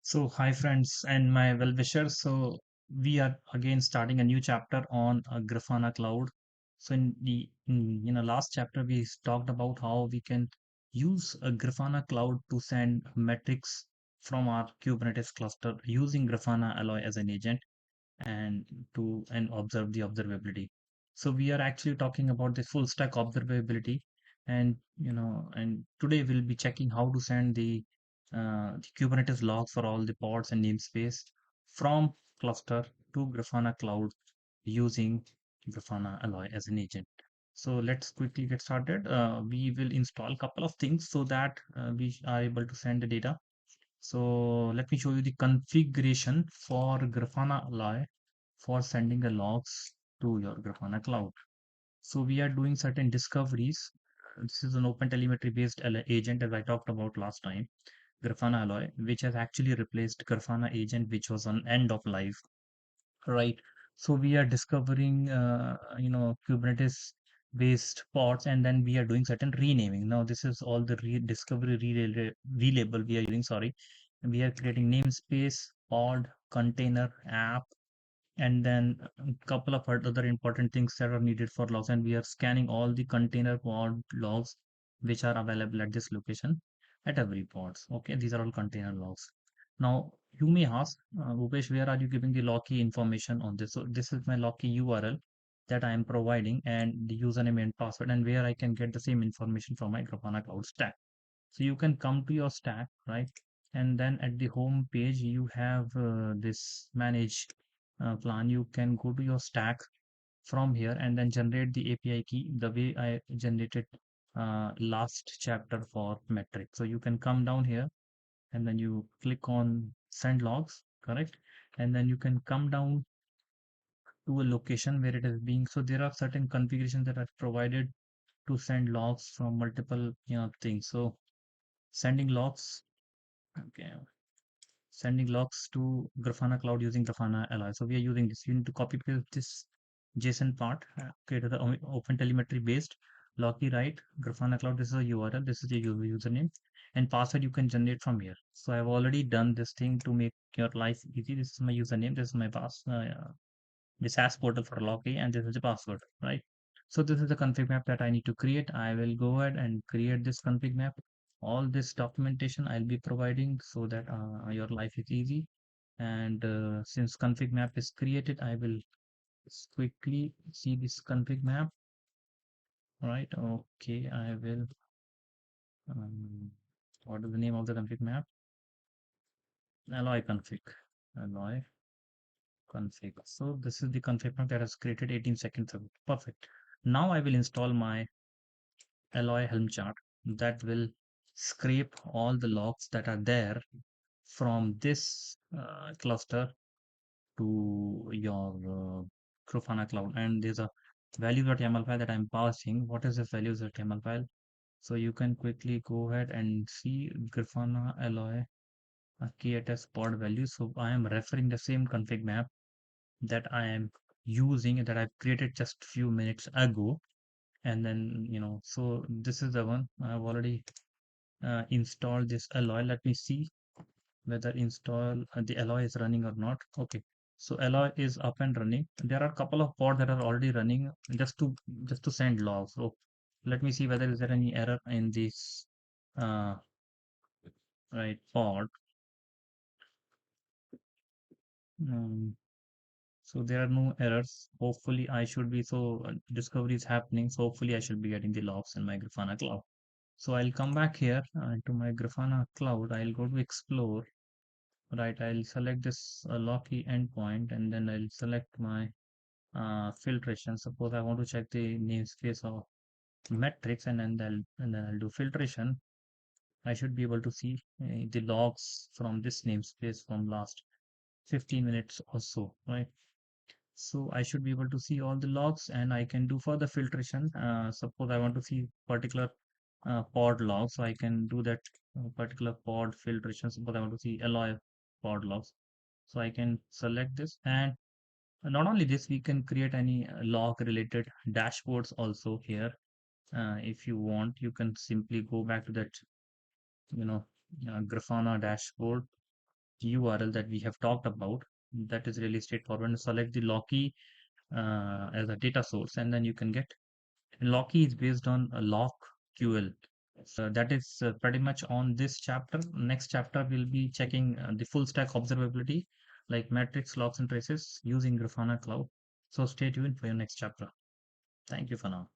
So, hi friends and my well-wishers. So, we are again starting a new chapter on Grafana Cloud. So, in last chapter we talked about how we can use a Grafana Cloud to send metrics from our Kubernetes cluster using Grafana Alloy as an agent and observe the observability. So we are actually talking about the full stack observability, and today we'll be checking how to send the Kubernetes logs for all the pods and namespace from cluster to Grafana Cloud using Grafana Alloy as an agent. So let's quickly get started. We will install a couple of things so that we are able to send the data. So let me show you the configuration for Grafana Alloy for sending the logs to your Grafana Cloud. So we are doing certain discoveries. This is an open telemetry based agent as I talked about last time, Grafana Alloy, which has actually replaced Grafana agent, which was on end of life, right? So we are discovering, Kubernetes based pods, and then we are doing certain renaming. Now this is all the discovery relabel we are using, sorry. We are creating namespace, pod, container, app, and then a couple of other important things that are needed for logs, and we are scanning all the container pod logs which are available at this location at every pods. Okay, these are all container logs. Now you may ask, Rupesh, where are you giving the log key information on this? So this is my log key URL that I am providing, and the username and password, and where I can get the same information from my Grafana Cloud stack. So you can come to your stack, right? And then at the home page, you have this manage plan. You can go to your stack from here and then generate the API key the way I generated last chapter for metric. So you can come down here and then you click on send logs, correct? And then you can come down to a location where it is being. So there are certain configurations that are provided to send logs from multiple things. So sending logs. Okay, sending logs to Grafana Cloud using Grafana Ally. So we are using this. You need to copy paste this JSON part, create the open telemetry based log key, right? Grafana Cloud, this is a URL, this is your username, and password you can generate from here. So I've already done this thing to make your life easy. This is my username, this is my this SaaS portal for log key, and this is the password, right? So this is the config map that I need to create. I will go ahead and create this config map. All this documentation I'll be providing so that your life is easy. And since config map is created, I will quickly see this config map, right? Okay, I will. What is the name of the config map? Alloy config. Alloy config. So this is the config map that has created 18 seconds ago. Perfect. Now I will install my Alloy Helm chart that will scrape all the logs that are there from this cluster to your Grafana Cloud. And there's a values.yaml file that I'm passing. What is this values.yaml file? So you can quickly go ahead and see Grafana Alloy KTS pod values. So I am referring the same config map that I am using, that I've created just few minutes ago. And then, so this is the one I've already installed this Alloy. Let me see whether install the Alloy is running or not. Okay, so Alloy is up and running. There are a couple of pods that are already running just to send logs. So let me see whether is there any error in this uh, right pod. Um, so there are no errors. Hopefully I should be, so discovery is happening. So hopefully I should be getting the logs in my Grafana Cloud. So I'll come back here to my Grafana Cloud. I'll go to explore. Right, I'll select this log key endpoint, and then I'll select my filtration. Suppose I want to check the namespace of metrics, and then I'll do filtration. I should be able to see the logs from this namespace from last 15 minutes or so, right? So I should be able to see all the logs, and I can do further filtration. Suppose I want to see particular pod logs, so I can do that particular pod filtration. Suppose I want to see alloy pod logs, so I can select this. And not only this, we can create any log related dashboards also here. If you want, you can simply go back to that, you know, Grafana dashboard, URL that we have talked about. That is really straightforward. Select the Loki as a data source, and then you can get Loki is based on a lock QL. So that is pretty much on this chapter. Next chapter will be checking the full stack observability like metrics, logs, and traces using Grafana Cloud. So stay tuned for your next chapter. Thank you for now.